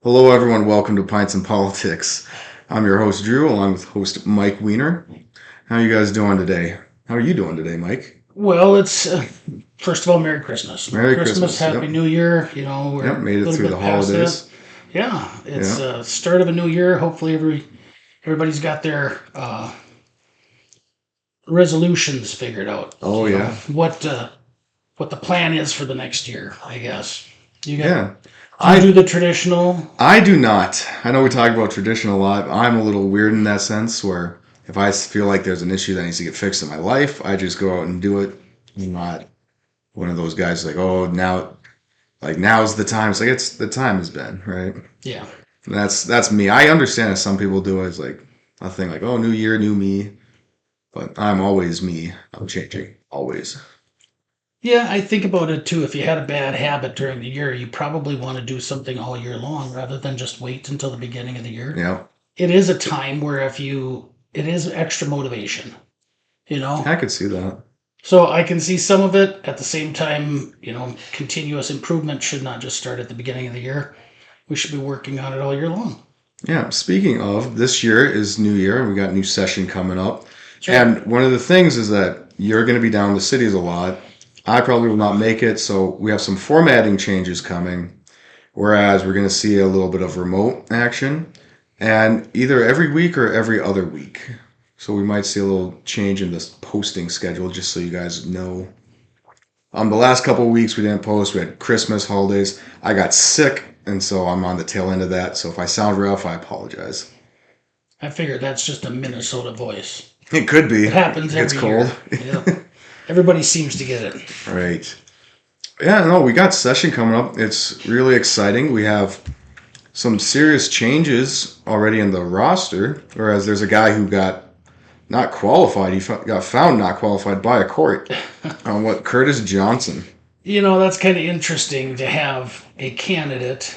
Hello, everyone. Welcome to Pints and Politics. I'm your host, Drew, along with host Mike Weiner. How are you guys doing today? How are you doing today, Mike? Well, it's first of all, Merry Christmas. Merry Merry Christmas, Christmas. Happy Yep. New Year. You know, we're Yep. a Made it little through the bit past that. holidays. Yeah, it's Yeah. start of a new year. Hopefully, everybody's got their resolutions figured out. Oh, You know yeah. what the plan is for the next year. I guess you got. Yeah. Do you do I the traditional? I do not. I know we talk about tradition a lot. I'm a little weird in that sense where if I feel like there's an issue that needs to get fixed in my life, I just go out and do it. I'm not one of those guys like, oh, now's the time. It's like it's the time has been, right? Yeah. That's me. I understand if some people do it. It's like a thing like, oh, new year, new me. But I'm always me. I'm changing. Always. Yeah, I think about it too. If you had a bad habit during the year, you probably want to do something all year long rather than just wait until the beginning of the year. Yeah. It is a time where it is extra motivation, you know? I could see that. So I can see some of it at the same time, continuous improvement should not just start at the beginning of the year. We should be working on it all year long. Yeah. Speaking of, this year is New Year and we got new session coming up. That's right. And one of the things is that you're going to be down in the cities a lot. I probably will not make it. So we have some formatting changes coming. Whereas we're going to see a little bit of remote action and either every week or every other week. So we might see a little change in this posting schedule just so you guys know. The last couple of weeks we didn't post. We had Christmas holidays. I got sick, and so I'm on the tail end of that. So if I sound rough, I apologize. I figure that's just a Minnesota voice. It could be. It happens It's every cold. year. Yeah. Everybody seems to get it. Right. Yeah, no, we got session coming up. It's really exciting. We have some serious changes already in the roster, whereas there's a guy who got not qualified. He got found not qualified by a court. Curtis Johnson. That's kind of interesting to have a candidate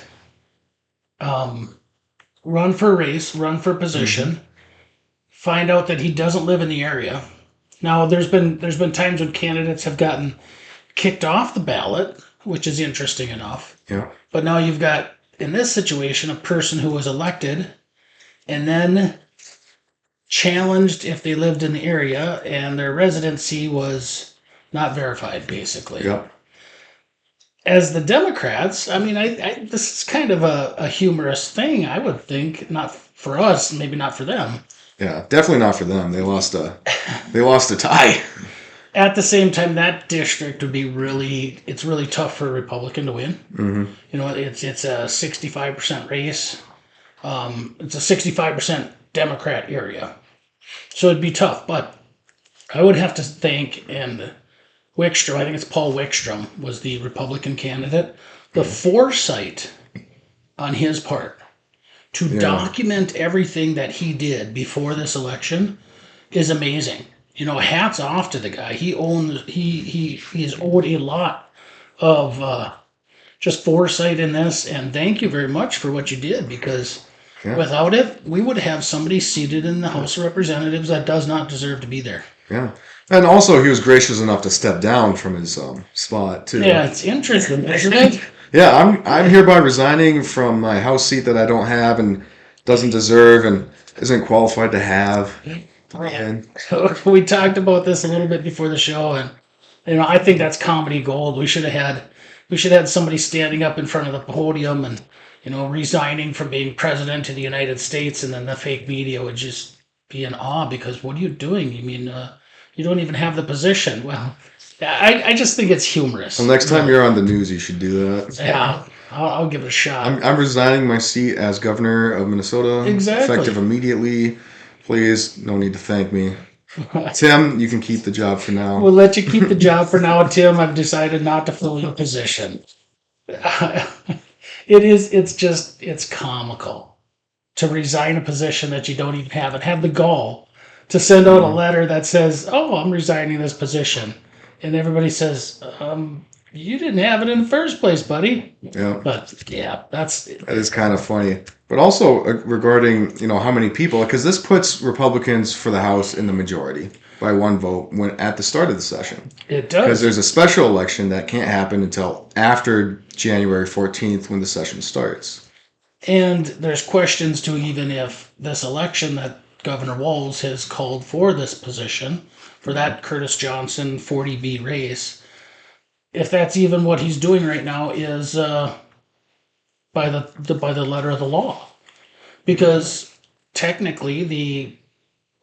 run for a race, run for a position, find out that he doesn't live in the area. Now, there's been times when candidates have gotten kicked off the ballot, which is interesting enough. Yeah. But now you've got, in this situation, a person who was elected and then challenged if they lived in the area and their residency was not verified, basically. Yep. As the Democrats, I mean, this is kind of a humorous thing, I would think. Not for us, maybe not for them. Yeah, definitely not for them. They lost a tie. At the same time, that district would be it's really tough for a Republican to win. Mm-hmm. It's a 65% race. It's a 65% Democrat area. So it'd be tough, but I would have to think, and Wickstrom, I think it's Paul Wickstrom, was the Republican candidate. The foresight on his part to document everything that he did before this election is amazing. Hats off to the guy. He's owed a lot of just foresight in this, and thank you very much for what you did, because without it, we would have somebody seated in the House of Representatives that does not deserve to be there. Yeah. And also, he was gracious enough to step down from his spot, too. Yeah, it's interesting, isn't it? Yeah, I'm hereby resigning from my House seat that I don't have and doesn't deserve and isn't qualified to have. And We talked about this a little bit before the show, and I think that's comedy gold. We should have had somebody standing up in front of the podium and resigning from being president of the United States, and then the fake media would just be in awe because what are you doing? You mean you don't even have the position? Well, I just think it's humorous. well, next time you're on the news, you should do that. Yeah, I'll give it a shot. I'm resigning my seat as governor of Minnesota. Exactly. Effective immediately. Please, no need to thank me. Tim, you can keep the job for now. We'll let you keep the job for now, Tim. I've decided not to fill your position. It's comical to resign a position that you don't even have and have the gall to send out a letter that says, oh, I'm resigning this position. And everybody says, you didn't have it in the first place, buddy. Yeah. But yeah, that is kind of funny. But also regarding, how many people, because this puts Republicans for the House in the majority by one vote at the start of the session. It does. Because there's a special election that can't happen until after January 14th when the session starts. And there's questions to even if this election that Governor Walz has called for this position, for that Curtis Johnson 40B race, if that's even what he's doing right now is by the letter of the law. Because technically the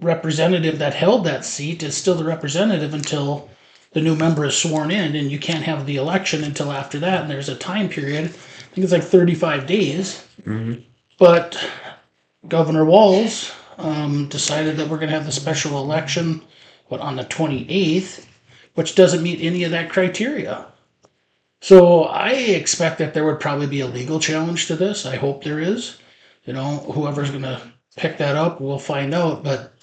representative that held that seat is still the representative until the new member is sworn in, and you can't have the election until after that. And there's a time period, I think it's like 35 days. But Governor Walz decided that we're going to have the special election on the 28th, which doesn't meet any of that criteria. So I expect that there would probably be a legal challenge to this. I hope there is. Whoever's going to pick that up, we'll find out. But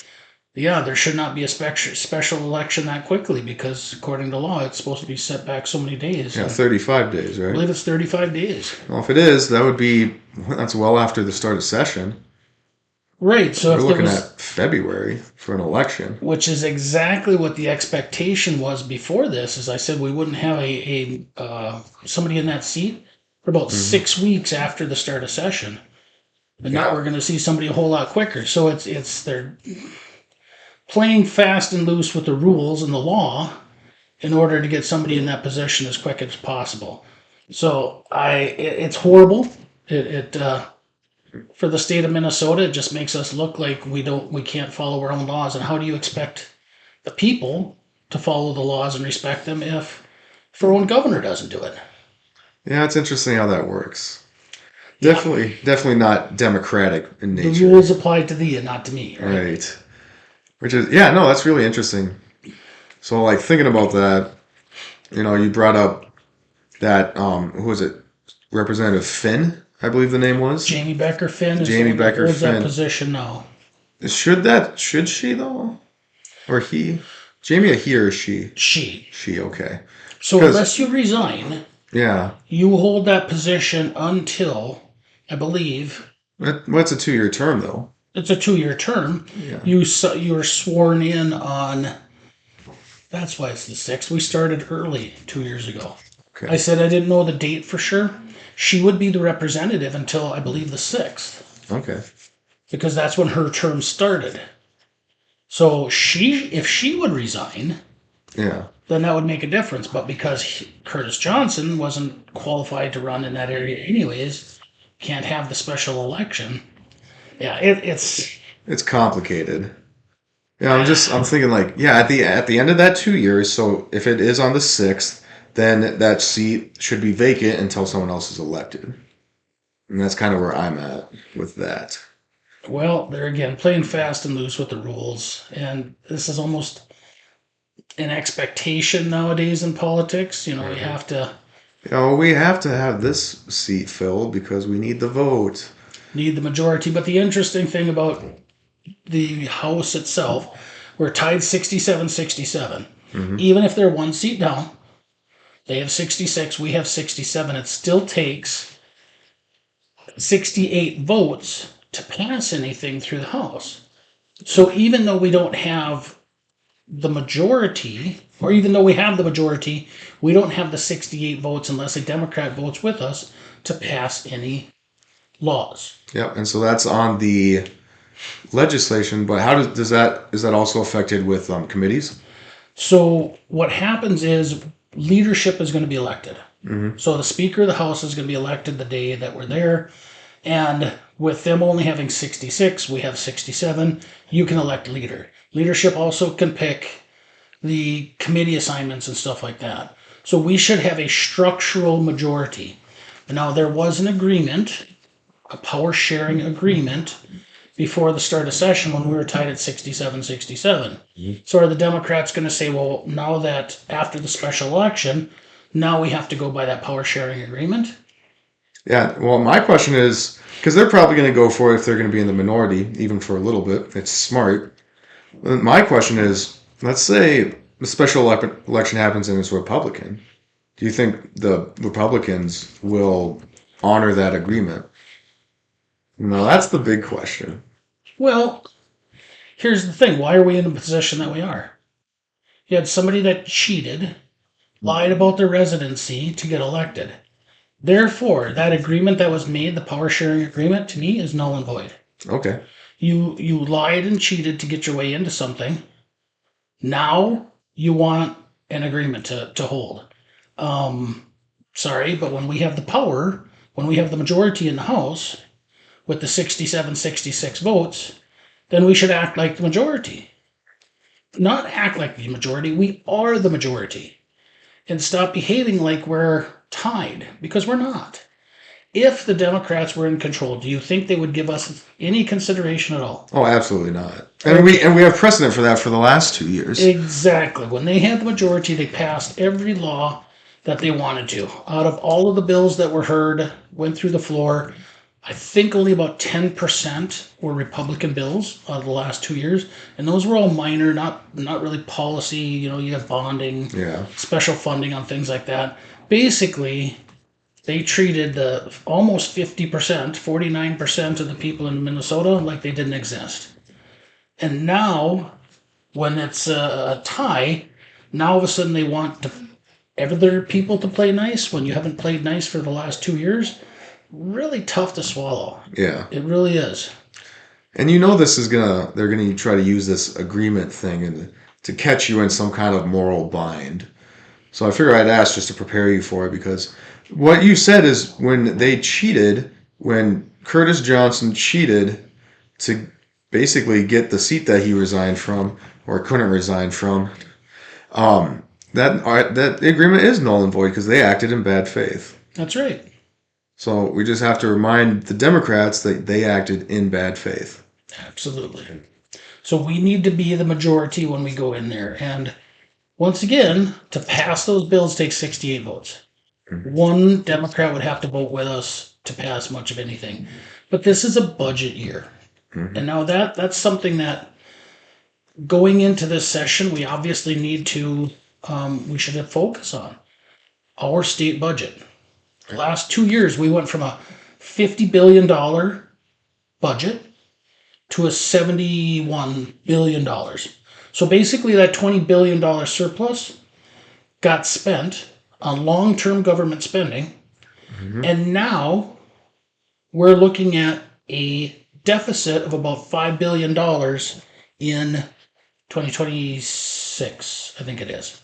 yeah, there should not be a special election that quickly because according to law, it's supposed to be set back so many days. Yeah, 35 days, right? I believe it's 35 days. Well, if it is, that's well after the start of session. Right. So we're looking at February for an election. Which is exactly what the expectation was before this. As I said, we wouldn't have somebody in that seat for about 6 weeks after the start of session. And now we're going to see somebody a whole lot quicker. So they're playing fast and loose with the rules and the law in order to get somebody in that position as quick as possible. So it's horrible. For the state of Minnesota, it just makes us look like we can't follow our own laws. And how do you expect the people to follow the laws and respect them if our own governor doesn't do it? Yeah, it's interesting how that works. Definitely not democratic in nature. The rules apply to thee and not to me. Right. Which is, that's really interesting. So, like, thinking about that, you brought up that, who was it? Representative Finn, I believe the name was. Jamie Becker Finn is Jamie Becker holds Finn. That position now. Should she, though? Or he? Jamie, a he or she? She. She, okay. So, unless you resign, you hold that position until, I believe... What's a 2-year term, though? It's a 2-year term. Yeah. You were sworn in on... That's why it's the 6th. We started early 2 years ago. Okay. I said I didn't know the date for sure. She would be the representative until, I believe, the 6th. Okay. Because that's when her term started. So if she would resign, then that would make a difference. But because Curtis Johnson wasn't qualified to run in that area anyways, can't have the special election. Yeah, it's complicated. Yeah, I'm thinking at the end of that 2 years, so if it is on the 6th, then that seat should be vacant until someone else is elected. And that's kind of where I'm at with that. Well, they're again playing fast and loose with the rules, and this is almost an expectation nowadays in politics. We have to. We have to have this seat filled because we need the vote. Need the majority. But the interesting thing about the House itself, we're tied 67-67. Even if they're one seat down, they have 66, we have 67. It still takes 68 votes to pass anything through the House. So even though we don't have the majority, or even though we have the majority, we don't have the 68 votes unless a Democrat votes with us to pass any laws. Yep, and so that's on the legislation, but how is that also affected with committees? So what happens is leadership is going to be elected. So the Speaker of the House is going to be elected the day that we're there, and with them only having 66, we have 67, you can elect leader. Leadership also can pick the committee assignments and stuff like that. So we should have a structural majority. Now, there was an agreement, a power sharing agreement, before the start of session when we were tied at 67-67. So are the Democrats going to say, well, now that after the special election, now we have to go by that power sharing agreement? Yeah, well, my question is, because they're probably going to go for it if they're going to be in the minority, even for a little bit. It's smart. My question is, let's say the special election happens and it's Republican. Do you think the Republicans will honor that agreement? No, that's the big question. Well, here's the thing. Why are we in the position that we are? You had somebody that cheated, lied about their residency to get elected. Therefore, that agreement that was made, the power sharing agreement, to me is null and void. Okay. You lied and cheated to get your way into something. Now you want an agreement to hold. Sorry, but when we have the power, when we have the majority in the House with the 67, 66 votes, then we should act like the majority. Not act like the majority, we are the majority. And stop behaving like we're tied, because we're not. If the Democrats were in control, do you think they would give us any consideration at all? Oh, absolutely not. And we have precedent for that for the last 2 years. Exactly. When they had the majority, they passed every law that they wanted to. Out of all of the bills that were heard, went through the floor, I think only about 10% were Republican bills out of the last 2 years, and those were all minor, not really policy. You have bonding, special funding on things like that. Basically, they treated the almost 50%, 49% of the people in Minnesota like they didn't exist. And now, when it's a tie, now all of a sudden they want other people to play nice when you haven't played nice for the last 2 years. Really tough to swallow. Yeah. It really is. And they're gonna try to use this agreement thing and to catch you in some kind of moral bind. So I figure I'd ask just to prepare you for it, because what you said is when Curtis Johnson cheated to basically get the seat that he resigned from or couldn't resign from, that agreement is null and void because they acted in bad faith. That's right. So we just have to remind the Democrats that they acted in bad faith. Absolutely. So we need to be the majority when we go in there. And once again, to pass those bills takes 68 votes. Mm-hmm. One Democrat would have to vote with us to pass much of anything. But this is a budget year. Mm-hmm. And now that's something that going into this session, we obviously need to, we should focus on our state budget. The last 2 years, we went from a $50 billion budget to a $71 billion. So basically that $20 billion surplus got spent on long-term government spending. Mm-hmm. And now we're looking at a deficit of about $5 billion in 2026, I think it is.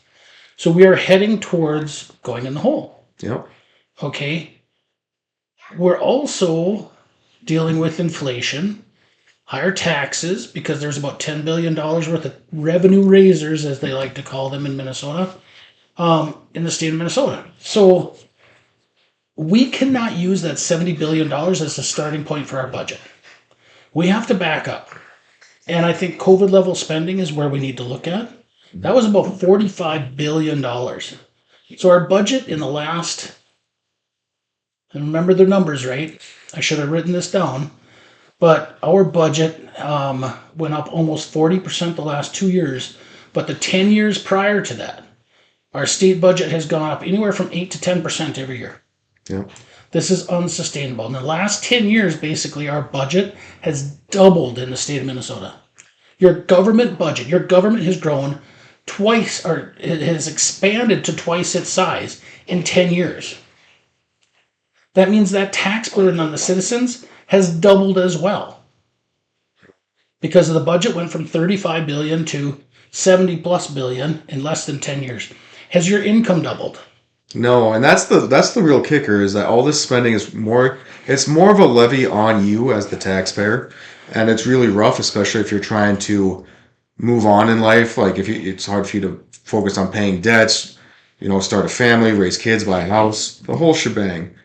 So we are heading towards going in the hole. Yep. Okay. We're also dealing with inflation, higher taxes, because there's about $10 billion worth of revenue raisers, as they like to call them in Minnesota, in the state of Minnesota. So we cannot use that $70 billion as the starting point for our budget. We have to back up. And I think COVID level spending is where we need to look at. That was about $45 billion. So our budget in the last, and remember the numbers, right? I should have written this down. But our budget went up almost 40% the last 2 years. But the 10 years prior to that, our state budget has gone up anywhere from 8 to 10% every year. Yeah. This is unsustainable. In the last 10 years, basically, our budget has doubled in the state of Minnesota. Your government budget, your government has grown twice, or it has expanded to twice its size in 10 years. That means that tax burden on the citizens has doubled as well. Because the budget went from 35 billion to 70 plus billion in less than 10 years. Has your income doubled? No, and that's the real kicker, is that all this spending is more of a levy on you as the taxpayer, and it's really rough, especially if you're trying to move on in life. Like it's hard for you to focus on paying debts, start a family, raise kids, buy a house, the whole shebang.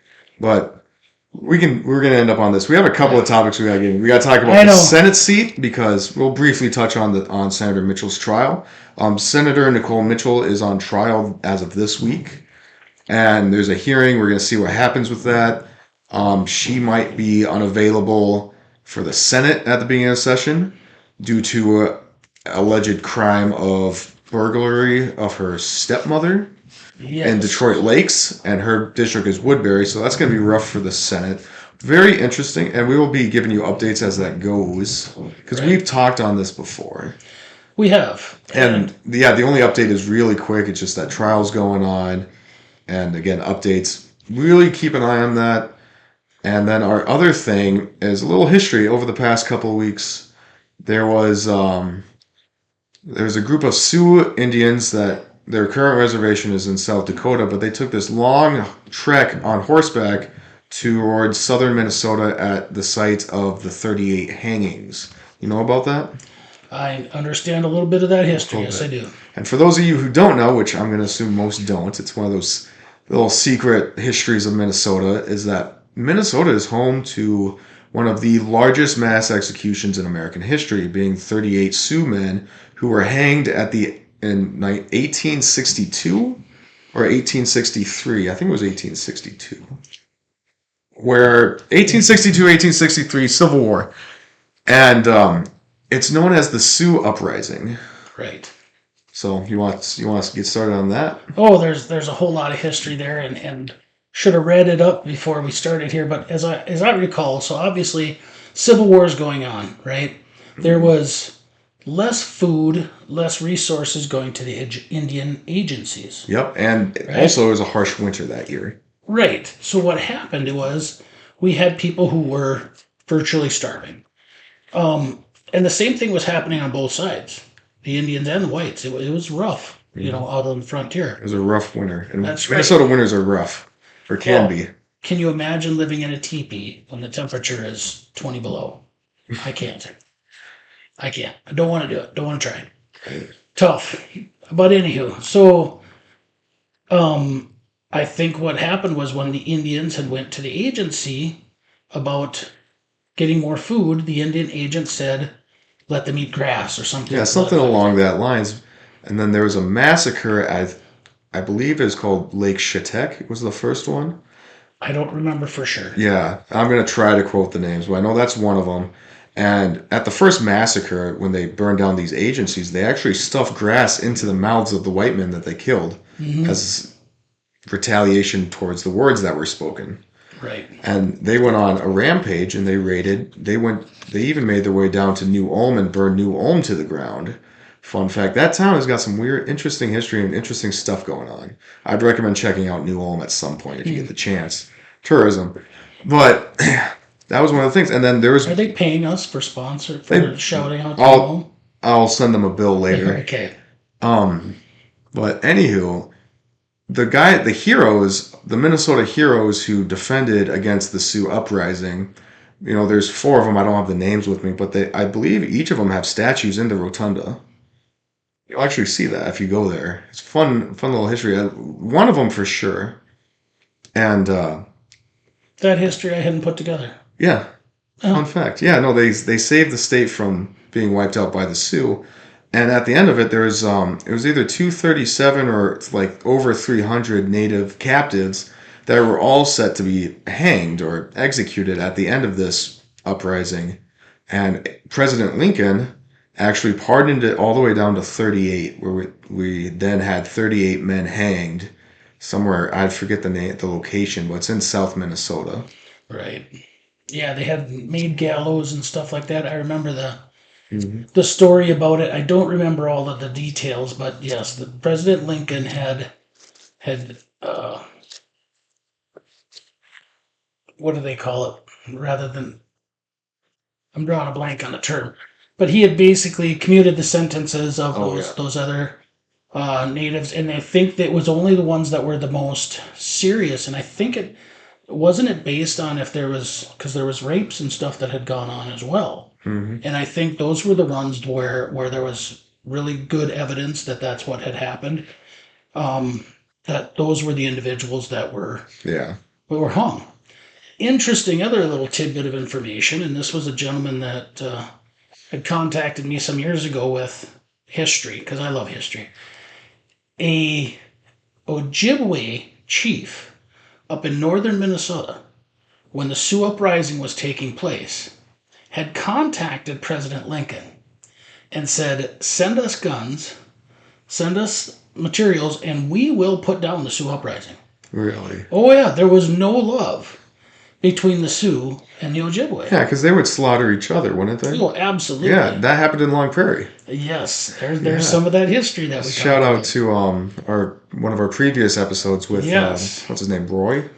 But we're gonna end up on this. We have a couple of topics we gotta get in. We gotta talk about the Senate seat, because we'll briefly touch on Senator Mitchell's trial. Senator Nicole Mitchell is on trial as of this week. And there's a hearing. We're going to see what happens with that. She might be unavailable for the Senate at the beginning of session due to alleged crime of burglary of her stepmother in Detroit Lakes, and her district is Woodbury, so that's going to be rough for the Senate. Very interesting, and we will be giving you updates as that goes, because we've talked on this before. We have. And the only update is really quick. It's just that trial's going on. And again, updates really keep an eye on that. And then our other thing is a little history. Over the past couple of weeks, there was there's a group of Sioux Indians that their current reservation is in South Dakota, but they took this long trek on horseback towards southern Minnesota at the site of the 38 hangings. You know about that? I understand a little bit of that history. little Yes, I bit. do. And for those of you who don't know, which I'm going to assume most don't, it's one of those little secret histories of Minnesota, is that Minnesota is home to one of the largest mass executions in American history, being 38 Sioux men who were hanged in 1862 or 1863. I think it was 1862. Where 1862, 1863 Civil War, and it's known as the Sioux Uprising. Right. So you want to get started on that? Oh, there's a whole lot of history there, and should have read it up before we started here. But as I recall, so obviously Civil War is going on, right? There was less food, less resources going to the Indian agencies. Yep, and Right? also it was a harsh winter that year. Right. So what happened was we had people who were virtually starving. And the same thing was happening on both sides, the Indians and the whites. It was rough, out on the frontier. It was a rough winter, and That's Minnesota winters are rough, or can Well, be. Can you imagine living in a teepee when the temperature is 20 below? I can't. I can't. I don't want to do it. Don't want to try. Tough. But anywho, so I think what happened was when the Indians had went to the agency about getting more food, the Indian agent said, let them eat grass or something. Yeah, something along that lines. And then there was a massacre at, I believe it was called Lake Chetek. Was the first one. I don't remember for sure. Yeah, I'm gonna try to quote the names, but I know that's one of them. And at the first massacre, when they burned down these agencies, they actually stuffed grass into the mouths of the white men that they killed as retaliation towards the words that were spoken. Right. And they went on a rampage and they raided. They even made their way down to New Ulm and burned New Ulm to the ground. Fun fact, that town has got some weird, interesting history and interesting stuff going on. I'd recommend checking out New Ulm at some point if you get the chance. Tourism. But that was one of the things. And then there was... Are they paying us for shouting out to them? I'll send them a bill later. Okay. But anywho, the Minnesota heroes who defended against the Sioux uprising, there's four of them. I don't have the names with me, but I believe each of them have statues in the rotunda. You'll actually see that if you go there. It's fun little history. One of them for sure. And That history I hadn't put together. yeah, fun fact. Yeah, no, they saved the state from being wiped out by the Sioux. And at the end of it, there was it was either 237 or like over 300 native captives that were all set to be hanged or executed at the end of this uprising. And President Lincoln actually pardoned it all the way down to 38, where we then had 38 men hanged somewhere. I forget the location, but it's in South Minnesota. Right. Yeah, they had made gallows and stuff like that. I remember the story about it. I don't remember all of the details, but yes, the President Lincoln had what do they call it? Rather than, I'm drawing a blank on the term, but he had basically commuted the sentences of those other natives, and I think that it was only the ones that were the most serious. And I think wasn't it based on if there was, because there was rapes and stuff that had gone on as well. And I think those were the ones where there was really good evidence that that's what had happened. That those were the individuals that were hung. Interesting other little tidbit of information, and this was a gentleman that had contacted me some years ago with history, because I love history. A Ojibwe chief up in northern Minnesota, when the Sioux Uprising was taking place, had contacted President Lincoln and said, send us guns, send us materials, and we will put down the Sioux Uprising. Really? Oh yeah, there was no love between the Sioux and the Ojibwe. Yeah, because they would slaughter each other, wouldn't they? Oh, absolutely. Yeah, that happened in Long Prairie. Yes, there's some of that history that we shout out to one of our previous episodes with Yes. What's his name, Roy?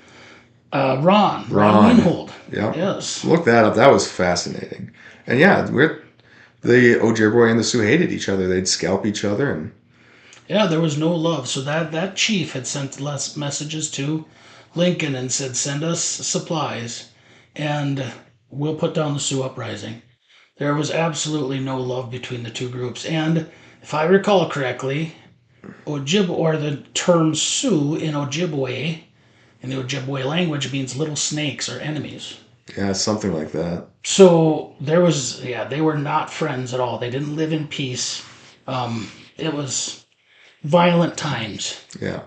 Ron Ron. Winhold. Yeah. Yes. Look that up. That was fascinating. And yeah, the Ojibwe and the Sioux hated each other. They'd scalp each other, and Yeah, there was no love. So that chief had sent less messages to Lincoln and said, "Send us supplies, and we'll put down the Sioux uprising." There was absolutely no love between the two groups. And if I recall correctly, Ojibwe, or the term Sioux in the Ojibwe language, means little snakes or enemies. yeah, something like that. So there was, yeah, they were not friends at all. They didn't live in peace. It was violent times. Yeah.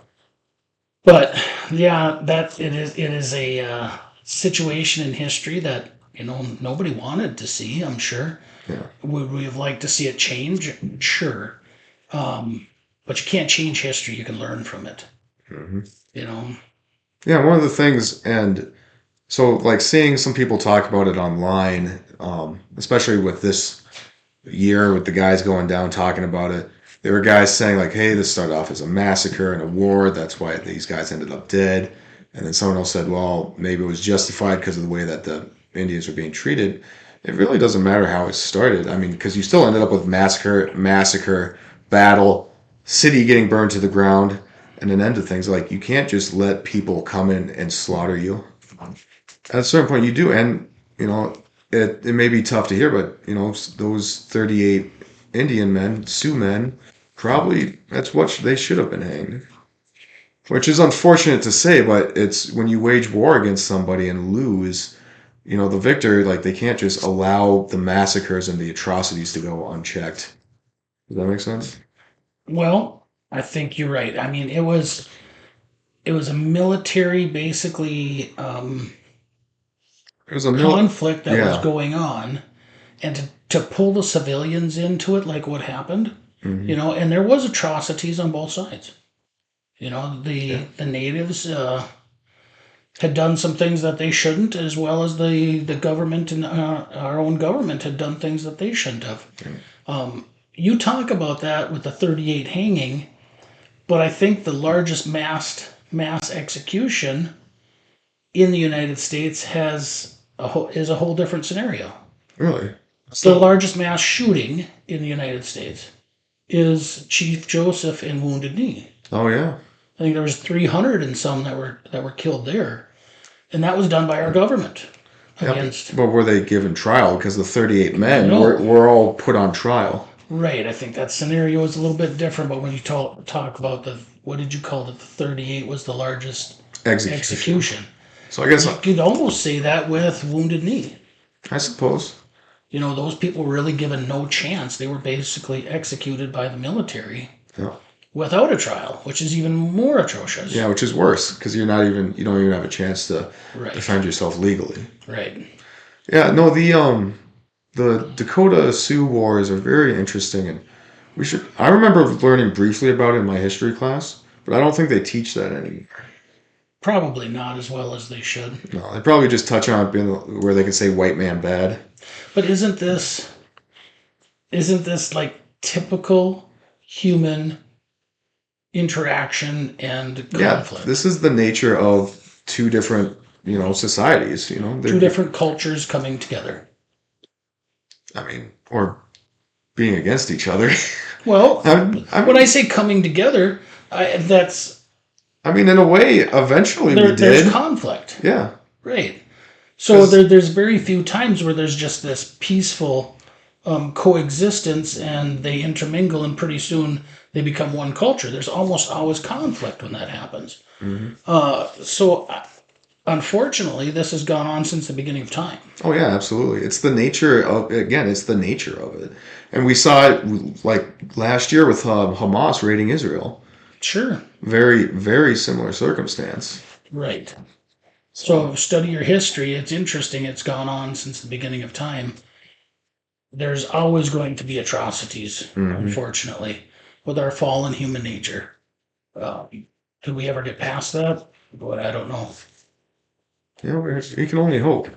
But yeah, that it is a situation in history that nobody wanted to see. I'm sure. Yeah. Would we have liked to see it change? Sure. But you can't change history. You can learn from it. hmm You know. Yeah, one of the things, and so like seeing some people talk about it online, especially with this year with the guys going down talking about it. There were guys saying like, "Hey, this started off as a massacre and a war. That's why these guys ended up dead." And then someone else said, "Well, maybe it was justified because of the way that the Indians were being treated." It really doesn't matter how it started. I mean, because you still ended up with massacre, battle, city getting burned to the ground, and an end to things. Like you can't just let people come in and slaughter you. At a certain point, you do, and it may be tough to hear, but those 38 Indian men, Sioux men, probably that's what they should have been hanged. Which is unfortunate to say, but it's when you wage war against somebody and lose, the victor, like they can't just allow the massacres and the atrocities to go unchecked. Does that make sense? Well, I think you're right. I mean, it was a military basically It was a conflict that was yeah. going on, and to pull the civilians into it, like what happened, hmm and there was atrocities on both sides. The Yeah. the natives had done some things that they shouldn't, as well as the government and our own government had done things that they shouldn't have. You talk about that with the 38 hanging, but I think the largest mass execution in the United States is a whole different scenario. Really? The So, largest mass shooting in the United States is Chief Joseph and Wounded Knee. oh yeah. I think there was 300 and some that were killed there, and that was done by our government Yeah, against. but were they given trial? Because the 38 men were, No, were all put on trial. right. I think that scenario is a little bit different. But when you talk about what did you call it? The 38 was the largest Execution. execution. So I guess, You could almost say that with Wounded Knee. I suppose. Those people were really given no chance. They were basically executed by the military Yeah. without a trial, which is even more atrocious. Yeah, which is worse because you don't even have a chance to Right. defend yourself legally. Right. Yeah, no, the Dakota Sioux Wars are very interesting, and I remember learning briefly about it in my history class, but I don't think they teach that anymore. Probably not as well as they should. No, they probably just touch on it being where they can say white man bad. But isn't this like typical human interaction and Yeah, conflict? this is the nature of two different, societies. Two different cultures coming together. I mean, or being against each other. Well, I when I mean, say coming together, that's in a way, eventually we there's did. conflict, Yeah, right? So 'cause- there's very few times where there's just this peaceful coexistence, and they intermingle, and pretty soon they become one culture. There's almost always conflict when that happens. Mhm. So unfortunately, this has gone on since the beginning of time. Oh yeah, absolutely. It's the nature of it, and we saw it like last year with Hamas raiding Israel. Sure, Very, very similar circumstance. right. So So study your history. It's interesting. It's gone on since the beginning of time. There's always going to be atrocities, mhm. unfortunately, with our fallen human nature. Uh, could we ever get past that? But I don't know. Yeah, we can only hope.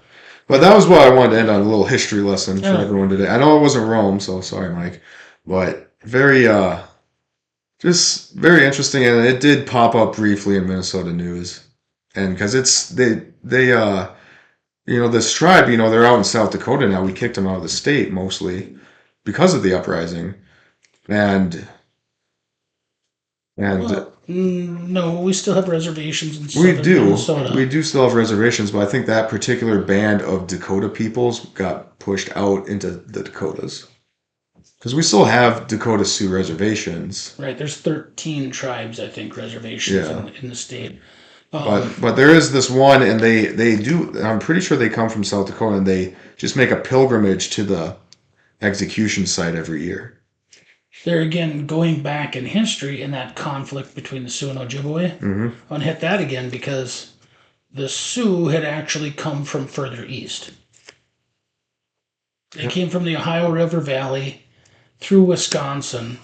But that was what I wanted to end on, a little history lesson for Yeah, everyone today. I know it wasn't Rome, so sorry, Mike, but very just very interesting, and it did pop up briefly in Minnesota news. and because this tribe, they're out in South Dakota now. We kicked them out of the state mostly because of the uprising, and and Well, no, we still have reservations in we southern do Minnesota. we do still have reservations, but I think that particular band of Dakota peoples got pushed out into the Dakotas because we still have Dakota Sioux reservations. Right, there's 13 tribes, I think, reservations Yeah. in the state. But there is this one, and they do. I'm pretty sure they come from South Dakota, and they just make a pilgrimage to the execution site every year. There again, going back in history in that conflict between the Sioux and Ojibwe, Hmm. I want to hit that again because the Sioux had actually come from further east. They came from the Ohio River Valley through Wisconsin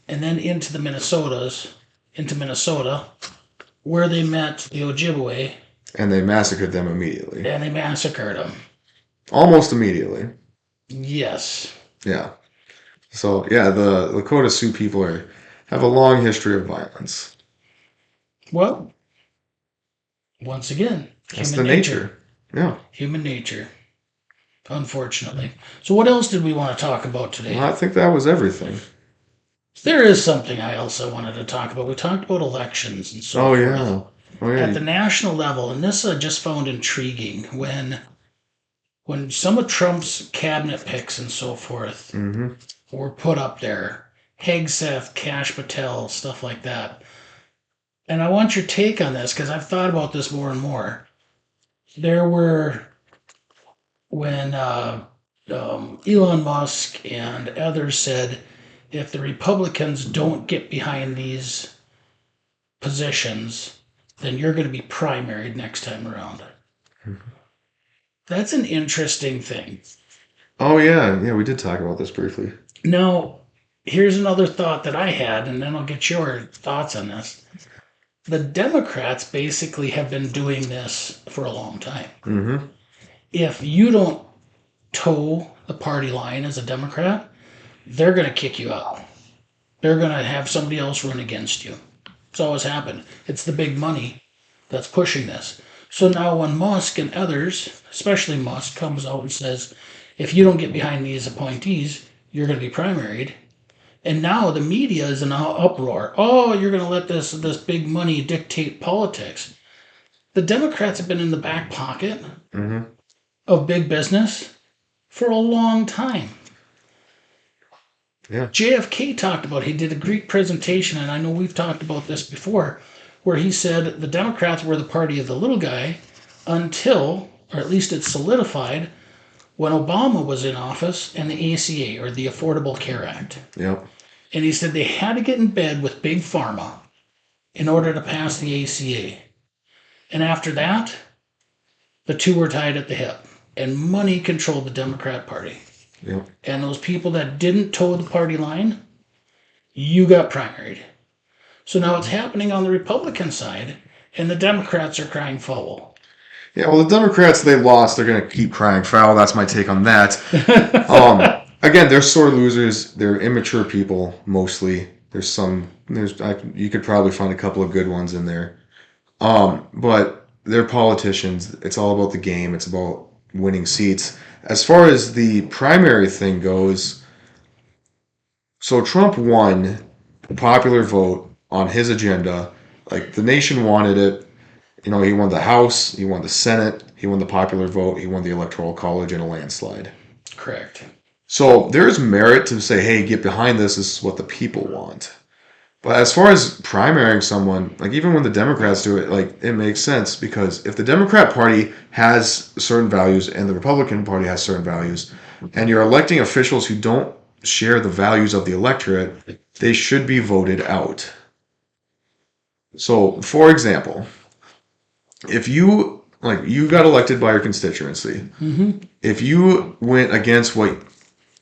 and then into Minnesota, where they met the Ojibwe And they massacred them immediately, and they massacred them. almost immediately. Yes. Yeah. So yeah, the Lakota Sioux people have a long history of violence. Well, once again, That's human the nature. nature. Yeah. Human nature, unfortunately. So, what else did we want to talk about today? Well, I think that was everything. There is something I also wanted to talk about. We talked about elections and so Oh forth. yeah. Oh At the yeah. national level, and this I just found intriguing when some of Trump's cabinet picks and so forth Hmm. were put up there, Hegseth, Kash Patel, stuff like that. And I want your take on this because I've thought about this more and more. There were when Elon Musk and others said if the Republicans don't get behind these positions, then you're going to be primaried next time around. That's an interesting thing. Oh yeah. Yeah, we did talk about this briefly. Now, here's another thought that I had, and then I'll get your thoughts on this. The Democrats basically have been doing this for a long time. Hmm. If you don't toe the party line as a Democrat, they're going to kick you out. They're going to have somebody else run against you. It's always happened. It's the big money that's pushing this. So now when Musk and others, especially Musk, comes out and says, if you don't get behind these appointees, you're going to be primaried. And now the media is in an uproar. Oh, you're going to let this big money dictate politics. The Democrats have been in the back pocket Hmm. of big business for a long time. Yeah. JFK talked about, he did a great presentation, and I know we've talked about this before, where he said the Democrats were the party of the little guy until, or at least it solidified, when Obama was in office and the ACA, or the Affordable Care Act. Yep. And he said they had to get in bed with Big Pharma in order to pass the ACA. And after that, the two were tied at the hip, and money controlled the Democrat Party. Yep. And those people that didn't toe the party line, you got primaried. So now it's happening on the Republican side, and the Democrats are crying foul. Yeah, well, the Democrats, they lost. They're going to keep crying foul. That's my take on that. Again, they're sore losers. They're immature people, mostly. You could probably find a couple of good ones in there. But they're politicians. It's all about the game. It's about winning seats. As far as the primary thing goes, so Trump won the popular vote on his agenda. Like, the nation wanted it. He won the House, he won the Senate, he won the popular vote, he won the Electoral College in a landslide. Correct. So there's merit to say, hey, get behind this. This is what the people want. But as far as primarying someone, like even when the Democrats do it, like it makes sense because if the Democrat Party has certain values and the Republican Party has certain values, and you're electing officials who don't share the values of the electorate, they should be voted out. So, for example, if you got elected by your constituency, if you went against what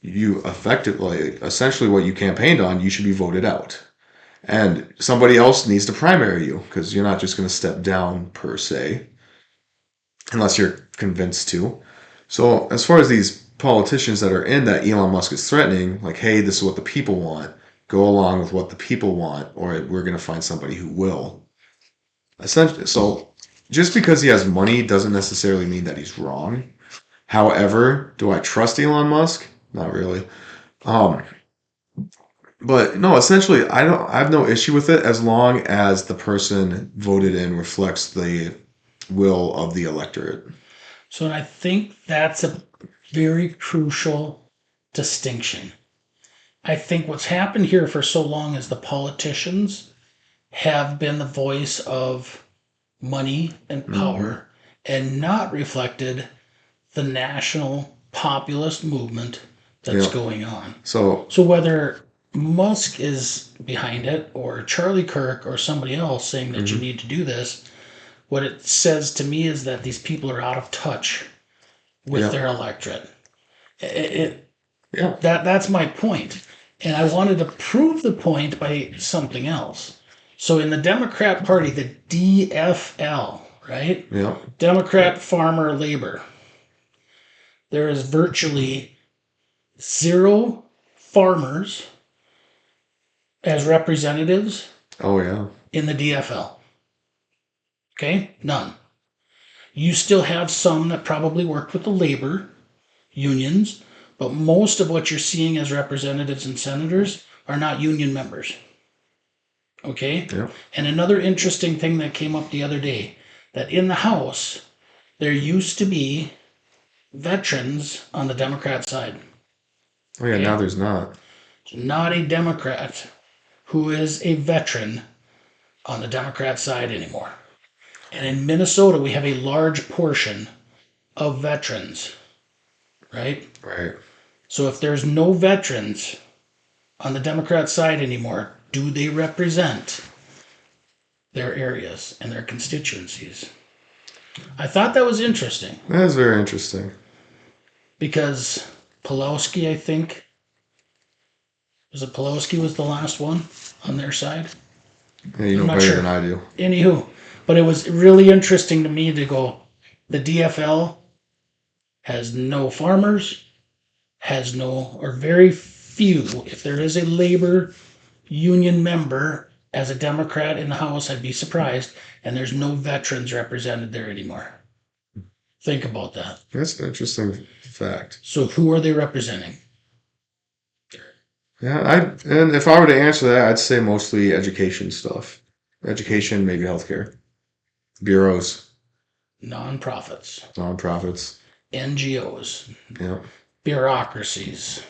you essentially what you campaigned on, you should be voted out. And somebody else needs to primary you because you're not just going to step down per se, unless you're convinced to. So as far as these politicians that are in that Elon Musk is threatening, like, hey, this is what the people want, go along with what the people want, or we're going to find somebody who will. Essentially, so just because he has money doesn't necessarily mean that he's wrong. However, do I trust Elon Musk? Not really. Um, but no, essentially, I have no issue with it as long as the person voted in reflects the will of the electorate. So I think that's a very crucial distinction. I think what's happened here for so long is the politicians have been the voice of money and Hmm. power and not reflected the national populist movement that's Yeah. going on. So, So whether Musk is behind it or Charlie Kirk or somebody else saying that you mhm. need to do this, what it says to me is that these people are out of touch with Yeah. their electorate. It, Yeah. that's my point. And I wanted to prove the point by something else. So in the Democrat Party, the DFL, right? Yeah. Democrat Farmer Labor, there is virtually zero farmers as representatives Oh, yeah. in the DFL. Okay? None. You still have some that probably work with the labor unions, but most of what you're seeing as representatives and senators are not union members. Okay? Yeah. And another interesting thing that came up the other day that in the House, there used to be veterans on the Democrat side. Oh, yeah. Now Okay? there's not. Not a Democrat who is a veteran on the Democrat side anymore. And in Minnesota, we have a large portion of veterans, right? Right. So if there's no veterans on the Democrat side anymore, do they represent their areas and their constituencies? I thought that was interesting That is very interesting. because Pulowski, I think, was it Pulowski was the last one on their side? Yeah, you I'm know not better sure. than I do. Anywho, but it was really interesting to me to go, the DFL has no farmers, has no, or very few, if there is a labor union member as a Democrat in the House, I'd be surprised, and there's no veterans represented there anymore. Think about that. That's an interesting fact. So who are they representing? Yeah, and if I were to answer that, I'd say mostly education stuff. Education, maybe healthcare. Bureaus, Nonprofits, nonprofits. NGOs, Yeah. bureaucracies.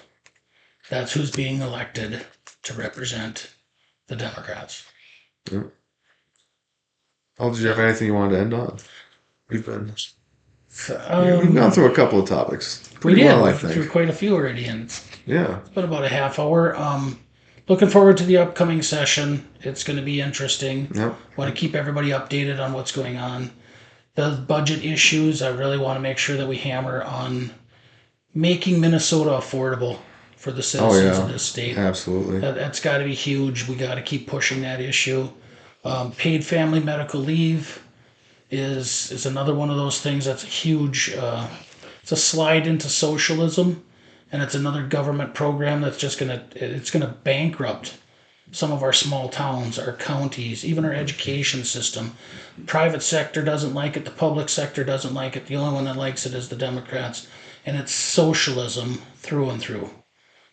That's who's being elected to represent the Democrats. Yeah. Oh, did you have anything you wanted to end on? We've been we've gone Um, through a couple of topics we pretty did. well, I We've through think. quite a few already, and it's Yeah. been about a half hour. Looking forward to the upcoming session. It's going to be interesting. Yep. Want to keep everybody updated on what's going on. The budget issues, I really want to make sure that we hammer on making Minnesota affordable for the Oh citizens of yeah. this state. Absolutely. That's got to be huge. We got to keep pushing that issue. Paid family medical leave is another one of those things that's a huge. It's a slide into socialism, and it's another government program that's just gonna bankrupt some of our small towns, our counties, even our education system. Private sector doesn't like it. The public sector doesn't like it. The only one that likes it is the Democrats, and it's socialism through and through.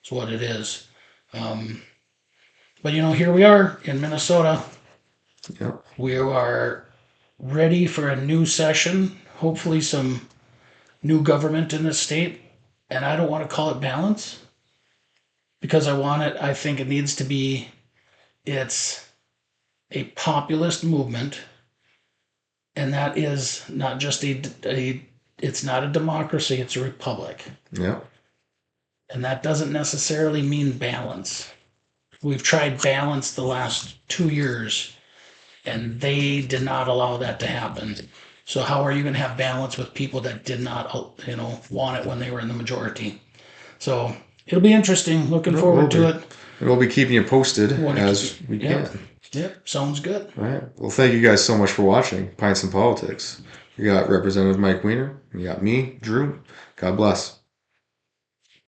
Is what it is. Um, but here we are in Minnesota. Yep. We are ready for a new session. Hopefully, some new government in this state. And I don't want to call it balance because I think it needs to be, it's a populist movement. And that is not just it's not a democracy, it's a republic. Yep. And that doesn't necessarily mean balance. We've tried balance the last 2 years, and they did not allow that to happen. So how are you going to have balance with people that did not, want it when they were in the majority? So it'll be interesting. Looking It will forward to be. it. And we'll be keeping you posted Want to as keep we it? Yep. can. Yep. Sounds good. All right. Well, thank you guys so much for watching Pints and Politics. You got Representative Mike Weiner. You got me, Drew. God bless.